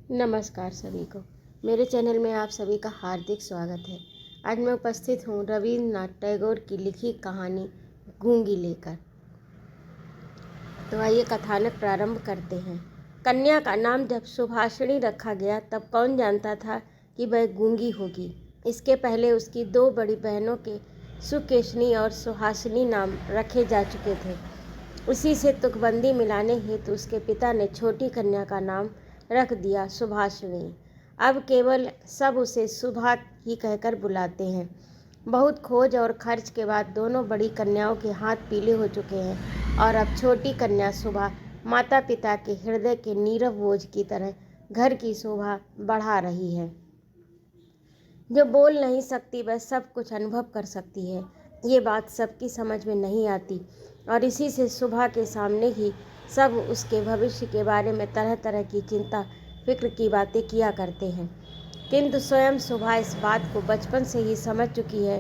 नमस्कार सभी को। मेरे चैनल में आप सभी का हार्दिक स्वागत है। आज मैं उपस्थित हूँ रविन्द्रनाथ टैगोर की लिखी कहानी गूंगी लेकर। तो आइए कथानक प्रारंभ करते हैं। कन्या का नाम जब सुभाषिणी रखा गया तब कौन जानता था कि वह गूंगी होगी। इसके पहले उसकी दो बड़ी बहनों के सुकेशनी और सुहासिनी नाम रखे जा चुके थे। उसी से तुकबंदी मिलाने हेतु उसके पिता ने छोटी कन्या का नाम रख दिया सुभाषिणी। अब केवल सब उसे सुभा ही कहकर बुलाते हैं। बहुत खोज और खर्च के बाद दोनों बड़ी कन्याओं के हाथ पीले हो चुके हैं और अब छोटी कन्या सुभा माता पिता के हृदय के नीरव बोझ की तरह घर की शोभा बढ़ा रही है। जो बोल नहीं सकती वह सब कुछ अनुभव कर सकती है। ये बात सबकी समझ में नहीं आती और इसी से सुभा के सामने ही सब उसके भविष्य के बारे में तरह तरह की चिंता फिक्र की बातें किया करते हैं। किंतु स्वयं सुभा इस बात को बचपन से ही समझ चुकी है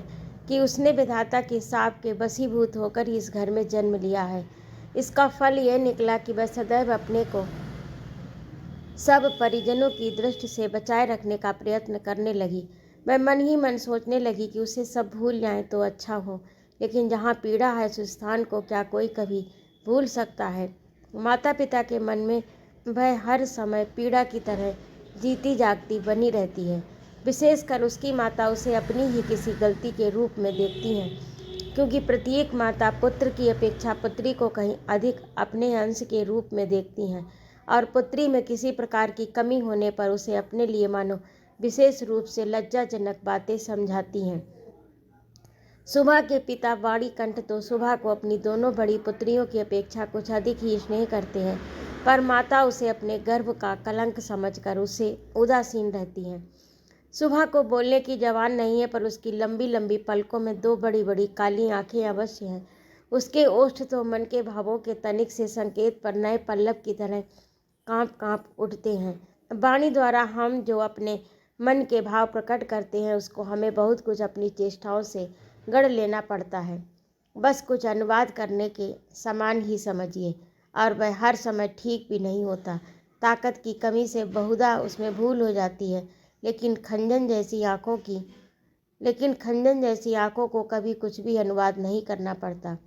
कि उसने विधाता के शाप के वशीभूत होकर ही इस घर में जन्म लिया है। इसका फल यह निकला कि वह सदैव अपने को सब परिजनों की दृष्टि से बचाए रखने का प्रयत्न करने लगी। वह मन ही मन सोचने लगी कि उसे सब भूल जाएं तो अच्छा हो, लेकिन जहाँ पीड़ा है उस स्थान को क्या कोई कभी भूल सकता है। माता पिता के मन में वह हर समय पीड़ा की तरह जीती जागती बनी रहती है। विशेषकर उसकी माता उसे अपनी ही किसी गलती के रूप में देखती हैं, क्योंकि प्रत्येक माता पुत्र की अपेक्षा पुत्री को कहीं अधिक अपने अंश के रूप में देखती हैं और पुत्री में किसी प्रकार की कमी होने पर उसे अपने लिए मानो विशेष रूप से लज्जाजनक बातें समझाती हैं। सुभा के पिता वाणीकंठ तो सुभा को अपनी दोनों बड़ी पुत्रियों की अपेक्षा कुछ अधिक ही स्नेह करते हैं, पर माता उसे अपने गर्भ का कलंक समझकर उसे उदासीन रहती हैं। सुभा को बोलने की जबान नहीं है, पर उसकी लंबी लंबी पलकों में दो बड़ी बड़ी काली आंखें अवश्य हैं। उसके ओष्ठ तो मन के भावों के तनिक से संकेत पर नए पल्लव की तरह कांप कांप उठते हैं। वाणी द्वारा हम जो अपने मन के भाव प्रकट करते हैं उसको हमें बहुत कुछ अपनी चेष्टाओं से गढ़ लेना पड़ता है। बस कुछ अनुवाद करने के समान ही समझिए, और वह हर समय ठीक भी नहीं होता। ताकत की कमी से बहुधा उसमें भूल हो जाती है, लेकिन खंजन जैसी आंखों को कभी कुछ भी अनुवाद नहीं करना पड़ता।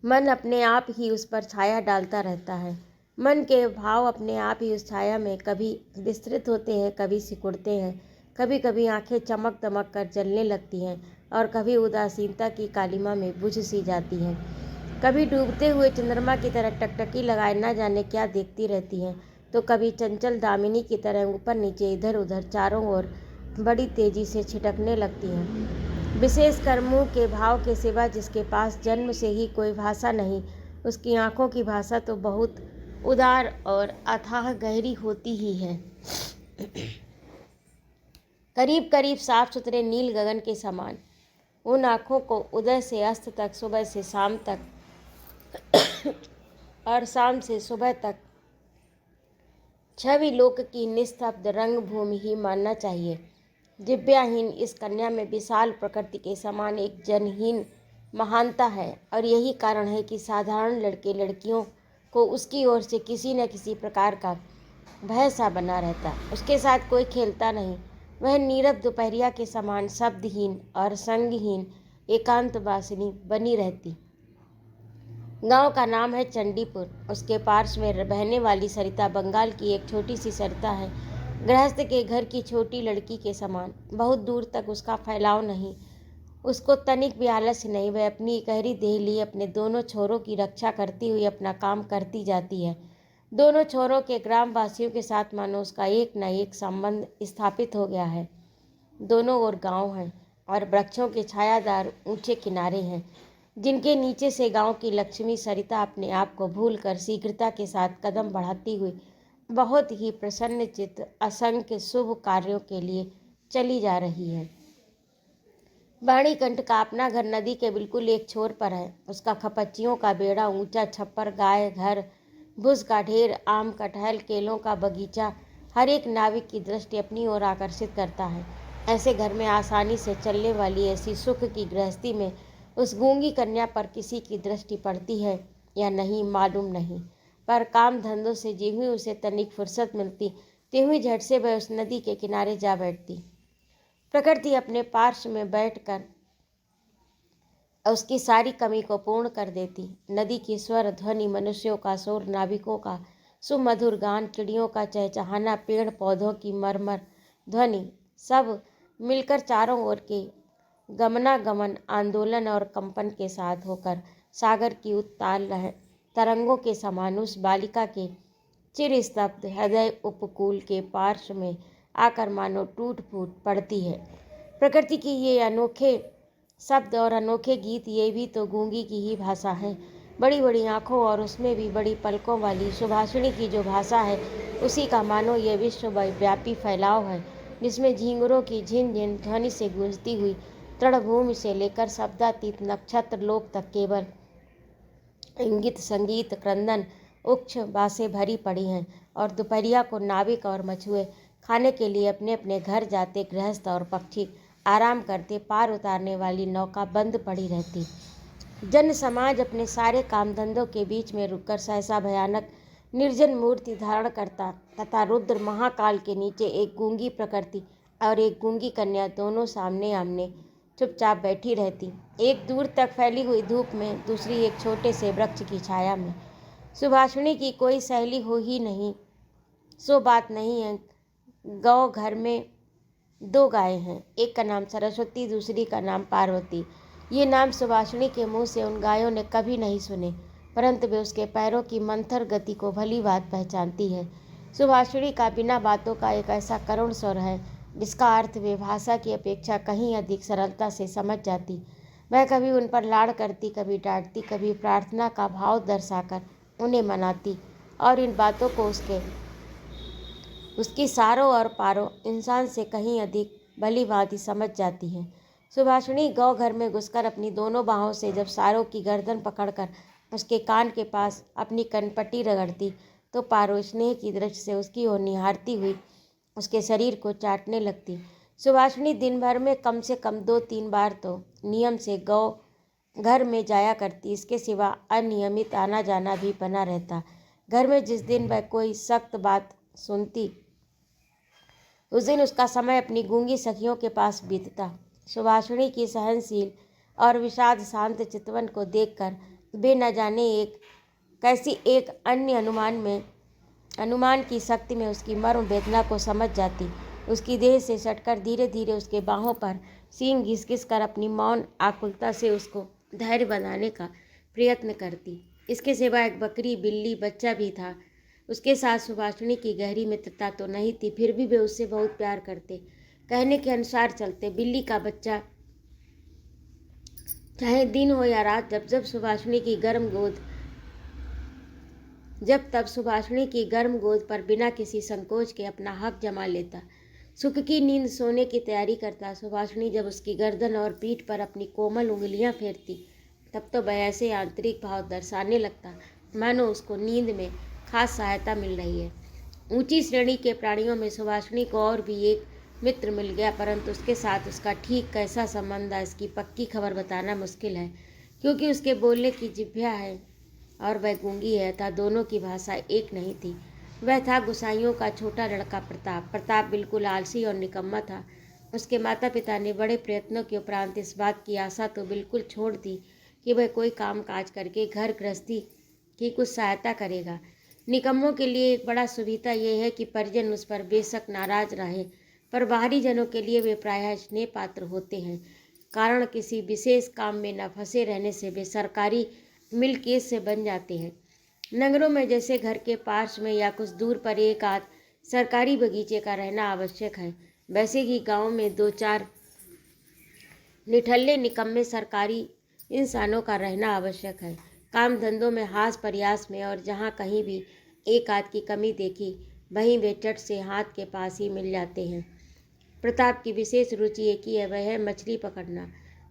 मन अपने आप ही उस पर छाया डालता रहता है। मन के भाव अपने आप ही उस छाया में कभी विस्तृत होते हैं, कभी सिकुड़ते हैं, कभी कभी आंखें चमक दमक कर जलने लगती हैं और कभी उदासीनता की कालिमा में बुझ सी जाती हैं। कभी डूबते हुए चंद्रमा की तरह टकटकी लगाए न जाने क्या देखती रहती हैं, तो कभी चंचल दामिनी की तरह ऊपर नीचे इधर उधर चारों ओर बड़ी तेजी से छिटकने लगती हैं। विशेषकर मुँह के भाव के सिवा जिसके पास जन्म से ही कोई भाषा नहीं, उसकी आंखों की भाषा तो बहुत उदार और अथाह गहरी होती ही है। करीब करीब साफ सुथरे नील गगन के समान उन आँखों को उदय से अस्त तक, सुबह से शाम तक और शाम से सुबह तक छवि लोक की निस्तब्ध रंग भूमि ही मानना चाहिए। दिव्याहीन इस कन्या में विशाल प्रकृति के समान एक जनहीन महानता है, और यही कारण है कि साधारण लड़के लड़कियों को उसकी ओर से किसी न किसी प्रकार का भय सा बना रहता। उसके साथ कोई खेलता नहीं। वह नीरव दोपहरिया के समान शब्दहीन और संगहीन एकांतवासिनी बनी रहती। गांव का नाम है चंडीपुर। उसके पार्श्व में बहने वाली सरिता बंगाल की एक छोटी सी सरिता है, गृहस्थ के घर की छोटी लड़की के समान। बहुत दूर तक उसका फैलाव नहीं, उसको तनिक भी आलस्य नहीं। वह अपनी गहरी देह लिए अपने दोनों छोरों की रक्षा करती हुई अपना काम करती जाती है। दोनों छोरों के ग्रामवासियों के साथ मानो उसका एक न एक संबंध स्थापित हो गया है। दोनों ओर गांव हैं और वृक्षों के छायादार ऊंचे किनारे हैं, जिनके नीचे से गांव की लक्ष्मी सरिता अपने आप को भूलकर शीघ्रता के साथ कदम बढ़ाती हुई बहुत ही प्रसन्न चित्त असंख्य शुभ कार्यों के लिए चली जा रही है। वाणीकंठ का अपना घर नदी के बिल्कुल एक छोर पर है। उसका खपच्चियों का बेड़ा, ऊंचा छप्पर, गाय घर, भूस का ढेर, आम कटहल केलों का बगीचा हर एक नाविक की दृष्टि अपनी ओर आकर्षित करता है। ऐसे घर में आसानी से चलने वाली ऐसी सुख की गृहस्थी में उस गूंगी कन्या पर किसी की दृष्टि पड़ती है या नहीं मालूम नहीं। पर काम धंधों से जी हुई उसे तनिक फुर्सत मिलती त्यों ही झट से वह उस नदी के किनारे जा बैठती। प्रकृति अपने पार्श्व में बैठकर उसकी सारी कमी को पूर्ण कर देती। नदी की स्वर ध्वनि, मनुष्यों का शोर, नाविकों का सुमधुर गान, चिड़ियों का चहचहाना, पेड़ पौधों की मरमर ध्वनि, सब मिलकर चारों ओर के गमनागमन, आंदोलन और कंपन के साथ होकर सागर की उत्ताल तरंगों के समान उस बालिका के चिर स्तब्ध हृदय उपकूल के पार्श्व में आकर मानो टूट फूट पड़ती है। प्रकृति की ये अनोखे शब्द और अनोखे गीत, ये भी तो गूंगी की ही भाषा है। बड़ी बड़ी आँखों और उसमें भी बड़ी पलकों वाली सुभाषिणी की जो भाषा है, उसी का मानो ये विश्वव्यापी फैलाव है, जिसमें झींगुरों की झिन झिन ध्वनि से गूंजती हुई तृणभूमि से लेकर शब्दातीत नक्षत्र लोक तक केवल इंगित, संगीत, क्रंदन, उच्च बासें भरी पड़ी हैं। और दोपहरिया को नाविक और मछुए खाने के लिए अपने अपने घर जाते, गृहस्थ और पक्षी आराम करते, पार उतारने वाली नौका बंद पड़ी रहती। जन समाज अपने सारे काम धंधों के बीच में रुककर सहसा भयानक निर्जन मूर्ति धारण करता तथा रुद्र महाकाल के नीचे एक गूंगी प्रकृति और एक गूंगी कन्या दोनों सामने आमने चुपचाप बैठी रहती, एक दूर तक फैली हुई धूप में, दूसरी एक छोटे से वृक्ष की छाया में। सुभाषिणी की कोई सहेली हो ही नहीं, सो बात नहीं है। गौ घर में 2 गायें हैं, एक का नाम सरस्वती, दूसरी का नाम पार्वती। ये नाम सुभाषिणी के मुंह से उन गायों ने कभी नहीं सुने, परंतु वे उसके पैरों की मंथर गति को भली बात पहचानती है। सुभाषिणी का बिना बातों का एक ऐसा करुण स्वर है, जिसका अर्थ वे भाषा की अपेक्षा कहीं अधिक सरलता से समझ जाती। वह कभी उन पर लाड़ करती, कभी डांटती, कभी प्रार्थना का भाव दर्शाकर उन्हें मनाती, और इन बातों को उसकी सारों और पारों इंसान से कहीं अधिक भली भांति समझ जाती है। सुभाषिणी गौ घर में घुसकर अपनी दोनों बाहों से जब सारों की गर्दन पकड़कर उसके कान के पास अपनी कनपट्टी रगड़ती, तो पारो स्नेह की दृष्टि से उसकी ओर निहारती हुई उसके शरीर को चाटने लगती। सुभाषिणी दिन भर में कम से कम 2-3 बार तो नियम से गौ घर में जाया करती, इसके सिवा अनियमित आना जाना भी बना रहता। घर में जिस दिन वह कोई सख्त बात सुनती, उस दिन उसका समय अपनी गूंगी सखियों के पास बीतता। सुभाषिणी की सहनशील और विषाद शांत चितवन को देखकर वे न जाने कैसी एक अन्य अनुमान की शक्ति में उसकी मर्म वेदना को समझ जाती। उसकी देह से सटकर धीरे धीरे उसके बाहों पर सींग घिस घिस कर अपनी मौन आकुलता से उसको धैर्य बनाने का प्रयत्न करती। इसके सिवा एक बकरी, बिल्ली, बच्चा भी था। उसके साथ सुभाषिणी की गहरी मित्रता तो नहीं थी, फिर भी वे उससे बहुत प्यार करते, कहने के अनुसार चलते। बिल्ली का बच्चा चाहे दिन हो या रात, जब तब सुभाषिणी की गर्म गोद पर बिना किसी संकोच के अपना हक जमा लेता, सुख की नींद सोने की तैयारी करता। सुभाषिणी जब उसकी गर्दन और पीठ पर अपनी कोमल उंगलियां फेरती, तब तो वह ऐसे आंतरिक भाव दर्शाने लगता मानो उसको नींद में खास सहायता मिल रही है। ऊंची श्रेणी के प्राणियों में सुभाषिणी को और भी एक मित्र मिल गया, परंतु उसके साथ उसका ठीक कैसा संबंध है, इसकी पक्की खबर बताना मुश्किल है, क्योंकि उसके बोलने की जिह्वा है और वह गूंगी है, अतः दोनों की भाषा एक नहीं थी। वह था गुसाइयों का छोटा लड़का प्रताप। प्रताप बिल्कुल आलसी और निकम्मा था। उसके माता पिता ने बड़े प्रयत्नों के उपरांत इस बात की आशा तो बिल्कुल छोड़ दी कि वह कोई काम काज करके घर गृहस्थी की कुछ सहायता करेगा। निकम्मों के लिए एक बड़ा सुविधा यह है कि परिजन उस पर बेशक नाराज रहे, पर बाहरी जनों के लिए वे प्रायः स्नेह पात्र होते हैं, कारण किसी विशेष काम में न फंसे रहने से वे सरकारी मिल्कियत से बन जाते हैं। नगरों में जैसे घर के पास में या कुछ दूर पर एक आध सरकारी बगीचे का रहना आवश्यक है, वैसे ही गाँव में 2-4 निठल्ले निकम्मे सरकारी इंसानों का रहना आवश्यक है। काम धंधों में, हास प्रयास में, और जहाँ कहीं भी एक आध की कमी देखी, वहीं वे चट से हाथ के पास ही मिल जाते हैं। प्रताप की विशेष रुचि एक ही है, वह है मछली पकड़ना।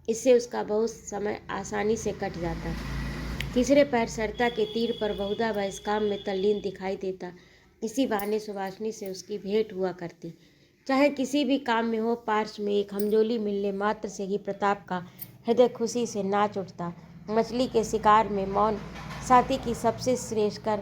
इससे उसका बहुत समय आसानी से कट जाता। तीसरे पैर सरिता के तीर पर बहुधा वह इस काम में तल्लीन दिखाई देता। इसी बहाने सुभाषिणी से उसकी भेंट हुआ करती। चाहे किसी भी काम में हो, पार्श्व में एक हमजोली मिलने मात्र से ही प्रताप का हृदय खुशी से नाच उठता। मछली के शिकार में मौन साथी की सबसे श्रेष्ठकर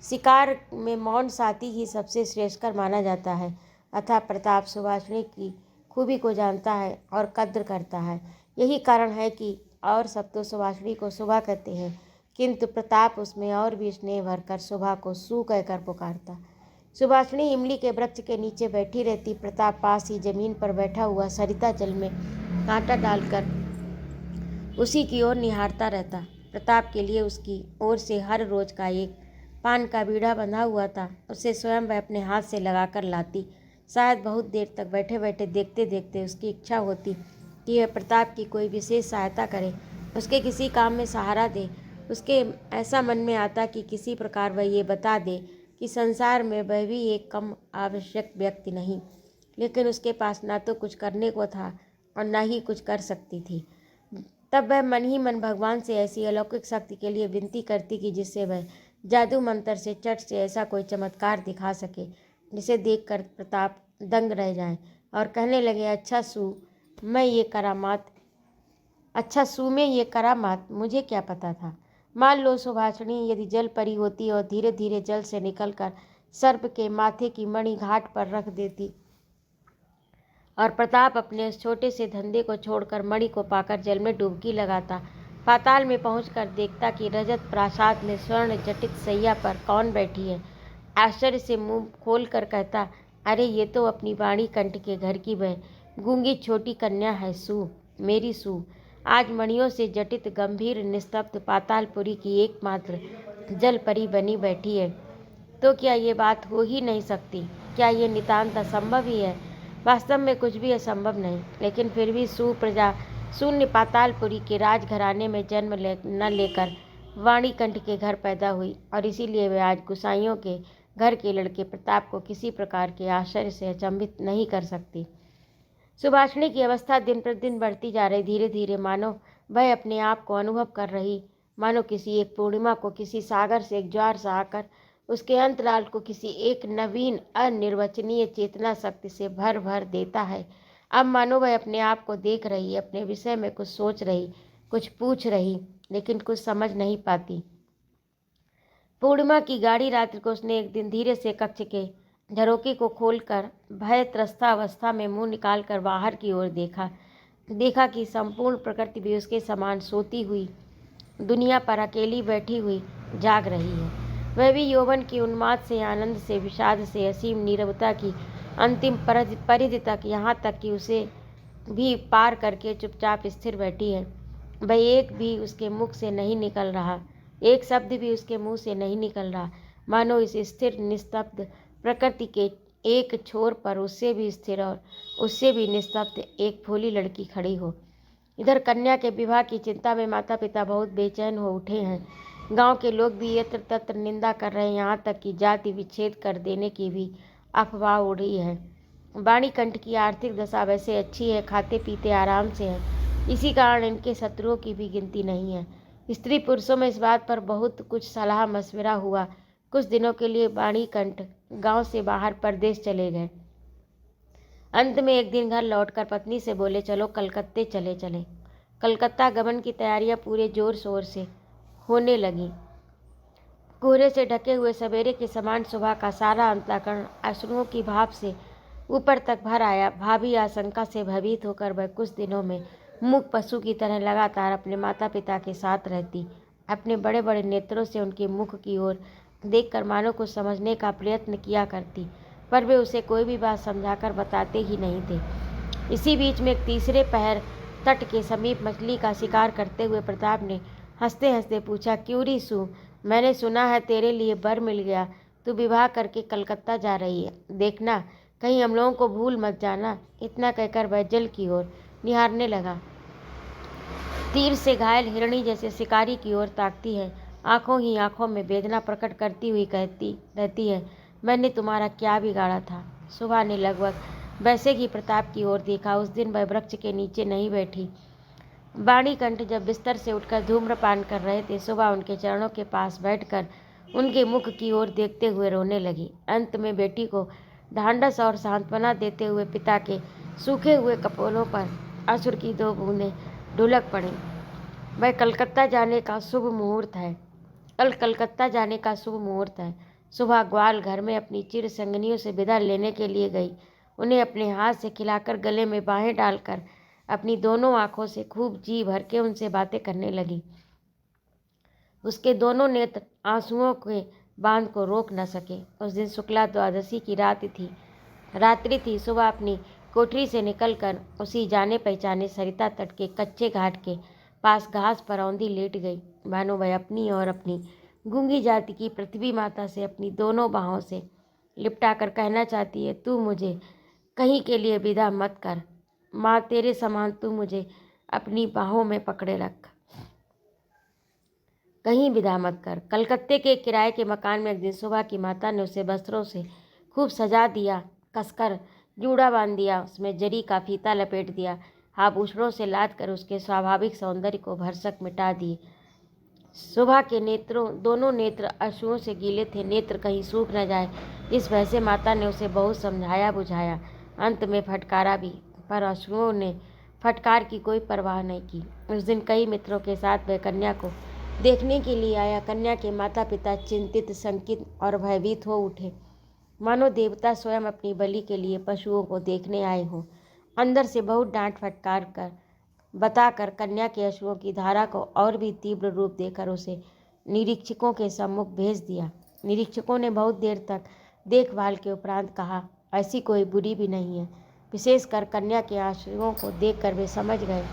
शिकार में मौन साथी ही सबसे श्रेष्ठकर माना जाता है। अतः प्रताप सुभाषिनी की खूबी को जानता है और कद्र करता है। यही कारण है कि और सब तो सुभाषिनी को सुभा कहते हैं, किंतु प्रताप उसमें और भी स्नेह भरकर सुभा को सू कहकर पुकारता। सुभाषिनी इमली के वृक्ष के नीचे बैठी रहती। प्रताप पास ही जमीन पर बैठा हुआ सरिता जल में कांटा डालकर उसी की ओर निहारता रहता। प्रताप के लिए उसकी ओर से हर रोज का एक पान का बीड़ा बंधा हुआ था, उसे स्वयं वह अपने हाथ से लगाकर लाती। शायद बहुत देर तक बैठे बैठे देखते देखते उसकी इच्छा होती कि वह प्रताप की कोई विशेष सहायता करे, उसके किसी काम में सहारा दे। उसके ऐसा मन में आता कि किसी प्रकार वह ये बता दे कि संसार में वह भी एक कम आवश्यक व्यक्ति नहीं, लेकिन उसके पास ना तो कुछ करने को था और न ही कुछ कर सकती थी। तब वह मन ही मन भगवान से ऐसी अलौकिक शक्ति के लिए विनती करती कि जिससे वह जादू मंत्र से चट से ऐसा कोई चमत्कार दिखा सके जिसे देखकर प्रताप दंग रह जाए और कहने लगे, अच्छा सू में ये करामात मुझे क्या पता था। मान लो सुभाषिनी यदि जल परी होती और धीरे धीरे जल से निकलकर सर्प के माथे की मणि घाट पर रख देती और प्रताप अपने उस छोटे से धंधे को छोड़कर मणि को पाकर जल में डुबकी लगाता। पाताल में पहुंचकर देखता कि रजत प्रासाद में स्वर्ण जटित सैया पर कौन बैठी है। आश्चर्य से मुंह खोल कर कहता, अरे ये तो अपनी वाणी कंठ के घर की वह गूंगी छोटी कन्या है सू, मेरी सू। आज मणियों से जटित गंभीर निस्तब्ध पातालपुरी की एकमात्र जल परी बनी बैठी है। तो क्या ये बात हो ही नहीं सकती? क्या ये नितांत असंभव ही है? वास्तव में कुछ भी असंभव नहीं, लेकिन फिर भी सुप्रजा शून्य पातालपुरी के राजघराने में जन्म न लेकर वाणीकंठ के घर पैदा हुई और इसीलिए वे आज गुसाइयों के घर के लड़के प्रताप को किसी प्रकार के आश्चर्य से अचंभित नहीं कर सकती। सुभाषिनी की अवस्था दिन प्रतिदिन बढ़ती जा रही। धीरे धीरे मानो वह अपने आप को अनुभव कर रही, मानो किसी एक पूर्णिमा को किसी सागर से एक ज्वार सा आकर उसके अंतराल को किसी एक नवीन अनिर्वचनीय चेतना शक्ति से भर भर देता है। अब मानो वह अपने आप को देख रही, अपने विषय में कुछ सोच रही, कुछ पूछ रही, लेकिन कुछ समझ नहीं पाती। पूर्णिमा की गाढ़ी रात्रि को उसने एक दिन धीरे से कक्ष के झरोके को खोलकर भय त्रस्ता अवस्था में मुंह निकालकर बाहर की ओर देखा कि संपूर्ण प्रकृति भी उसके समान सोती हुई दुनिया पर अकेली बैठी हुई जाग रही है। वह भी यौवन की उन्माद से, आनंद से, विषाद से, असीम नीरवता की अंतिम परिधि तक, यहाँ तक कि उसे भी पार करके चुपचाप स्थिर बैठी है। वह एक भी उसके मुख से नहीं निकल रहा, एक शब्द भी उसके मुंह से नहीं निकल रहा, मानो इस स्थिर निस्तब्ध प्रकृति के एक छोर पर उससे भी स्थिर और उससे भी निस्तब्ध एक भोली लड़की खड़ी हो। इधर कन्या के विवाह की चिंता में माता पिता बहुत बेचैन हो उठे हैं। गांव के लोग भी यत्र तत्र निंदा कर रहे हैं, यहाँ तक कि जाति विच्छेद कर देने की भी अफवाह उड़ रही है। वाणीकंठ की आर्थिक दशा वैसे अच्छी है, खाते पीते आराम से है, इसी कारण इनके शत्रुओं की भी गिनती नहीं है। स्त्री पुरुषों में इस बात पर बहुत कुछ सलाह मशविरा हुआ। कुछ दिनों के लिए वाणीकंठ गांव से बाहर परदेश चले गए। अंत में एक दिन घर लौटकर पत्नी से बोले, चलो कलकत्ते चले। कलकत्ता गमन की तैयारियां पूरे जोर शोर से होने लगी। कोहरे से ढके हुए सवेरे के समान सुबह का सारा अंतःकरण अश्रुओं की भाप से ऊपर तक भर आया। भाभी आशंका से भयभीत होकर वह कुछ दिनों में मूक पशु की तरह लगातार अपने माता पिता के साथ रहती, अपने बड़े बड़े नेत्रों से उनके मुख की ओर देखकर मानो कुछ समझने का प्रयत्न किया करती, पर वे उसे कोई भी बात समझाकर बताते ही नहीं थे। इसी बीच में एक तीसरे पहर तट के समीप मछली का शिकार करते हुए प्रताप ने हंसते हंसते पूछा, क्यों री सू, मैंने सुना है तेरे लिए बर मिल गया, तू विवाह करके कलकत्ता जा रही है, देखना कहीं हम लोगों को भूल मत जाना। इतना कहकर वह जल की ओर निहारने लगा। तीर से घायल हिरणी जैसे शिकारी की ओर ताकती है, आंखों ही आंखों में वेदना प्रकट करती हुई कहती रहती है, मैंने तुम्हारा क्या बिगाड़ा था। सुबह ने लगभग वैसे ही प्रताप की ओर देखा। उस दिन वह वृक्ष के नीचे नहीं बैठी। वाणीकंठ जब बिस्तर से उठकर धूम्रपान कर रहे थे, सुबह उनके चरणों के पास बैठकर उनके मुख की ओर देखते हुए रोने लगी। अंत में बेटी को ढांढस और सांत्वना देते हुए पिता के सूखे हुए कपोलों पर अश्रु की 2 बूंदें ढुलक पड़ी। वह कलकत्ता जाने का शुभ मुहूर्त है, कल कलकत्ता जाने का शुभ मुहूर्त है। सुबह ग्वाल घर में अपनी चिर संगनियों से विदा लेने के लिए गई। उन्हें अपने हाथ से खिलाकर गले में बाहें डालकर अपनी दोनों आंखों से खूब जी भर के उनसे बातें करने लगी। उसके दोनों नेत्र आंसुओं के बांध को रोक न सके। उस दिन शुक्ला द्वादशी की रात्रि थी। सुबह अपनी कोठरी से निकलकर उसी जाने पहचाने सरिता तट के कच्चे घाट के पास घास पर औंधी लेट गई। मानो वह अपनी और अपनी गूंगी जाति की पृथ्वी माता से अपनी दोनों बाहों से लिपटा कर कहना चाहती है, तू मुझे कहीं के लिए विदा मत कर माँ, तेरे समान तू मुझे अपनी बाहों में पकड़े रख, कहीं विदा मत कर। कलकत्ते के किराए के मकान में एक दिन सुबह की माता ने उसे वस्त्रों से खूब सजा दिया, कसकर जूड़ा बांध दिया, उसमें जरी का फीता लपेट दिया, आभूषणों से लाद कर उसके स्वाभाविक सौंदर्य को भरसक मिटा दिए। सुबह के दोनों नेत्र अश्रुओं से गीले थे। नेत्र कहीं सूख न जाए इस भय से माता ने उसे बहुत समझाया बुझाया, अंत में फटकारा भी, पर अश्रुओं ने फटकार की कोई परवाह नहीं की। उस दिन कई मित्रों के साथ वह कन्या को देखने के लिए आया। कन्या के माता पिता चिंतित, शंकित और भयभीत हो उठे, मानो देवता स्वयं अपनी बलि के लिए पशुओं को देखने आए हों। अंदर से बहुत डांट फटकार कर बताकर कन्या के अश्रुओं की धारा को और भी तीव्र रूप देकर उसे निरीक्षकों के सम्मुख भेज दिया। निरीक्षकों ने बहुत देर तक देखभाल के उपरांत कहा, ऐसी कोई बुरी भी नहीं है। विशेषकर कन्या के आंसुओं को देखकर वे समझ गए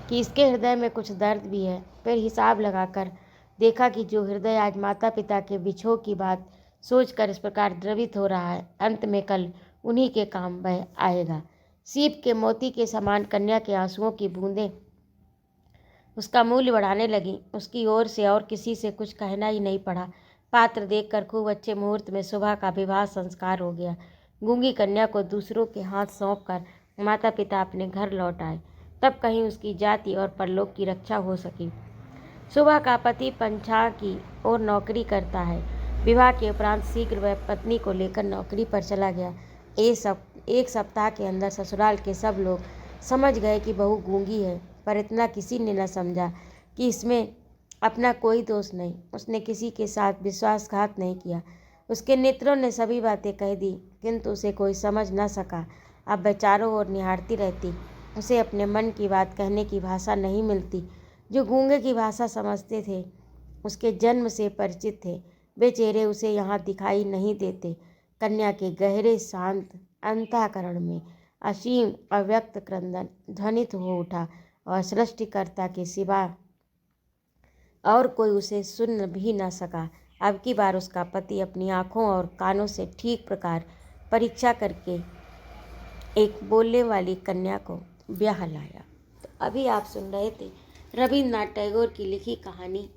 कि इसके हृदय में कुछ दर्द भी है। फिर हिसाब लगाकर देखा कि जो हृदय आज माता पिता के विछोह की बात सोचकर इस प्रकार द्रवित हो रहा है, अंत में कल उन्हीं के काम वह आएगा। सीप के मोती के समान कन्या के आंसुओं की बूंदें उसका मूल्य बढ़ाने लगी। उसकी ओर से और किसी से कुछ कहना ही नहीं पड़ा। पात्र देखकर खूब अच्छे मुहूर्त में सुबह का विवाह संस्कार हो गया। गूंगी कन्या को दूसरों के हाथ सौंपकर माता पिता अपने घर लौट आए। तब कहीं उसकी जाति और परलोक की रक्षा हो सकी। सुबह का पति पंछा की ओर नौकरी करता है। विवाह के उपरांत शीघ्र वह पत्नी को लेकर नौकरी पर चला गया। एक सप्ताह के अंदर ससुराल के सब लोग समझ गए कि बहू गूंगी है, पर इतना किसी ने न समझा कि इसमें अपना कोई दोष नहीं। उसने किसी के साथ विश्वासघात नहीं किया। उसके नेत्रों ने सभी बातें कह दी, किंतु उसे कोई समझ न सका। अब वह चारों ओर निहारती रहती। उसे अपने मन की बात कहने की भाषा नहीं मिलती। जो गूंगे की भाषा समझते थे, उसके जन्म से परिचित थे, वे चेहरे उसे यहाँ दिखाई नहीं देते। कन्या के गहरे शांत अंतःकरण में असीम अव्यक्त क्रंदन ध्वनित हो उठा और सृष्टिकर्ता के सिवा और कोई उसे सुन भी न सका। अब की बार उसका पति अपनी आँखों और कानों से ठीक प्रकार परीक्षा करके एक बोलने वाली कन्या को ब्याह लाया। तो अभी आप सुन रहे थे रविन्द्रनाथ टैगोर की लिखी कहानी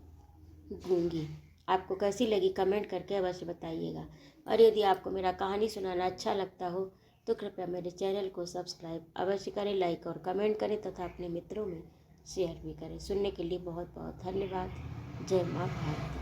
गूंगी। आपको कैसी लगी कमेंट करके अवश्य बताइएगा। और यदि आपको मेरा कहानी सुनाना अच्छा लगता हो तो कृपया मेरे चैनल को सब्सक्राइब अवश्य करें, लाइक और कमेंट करें तथा अपने मित्रों में शेयर भी करें। सुनने के लिए बहुत बहुत धन्यवाद। जय माँ भारती।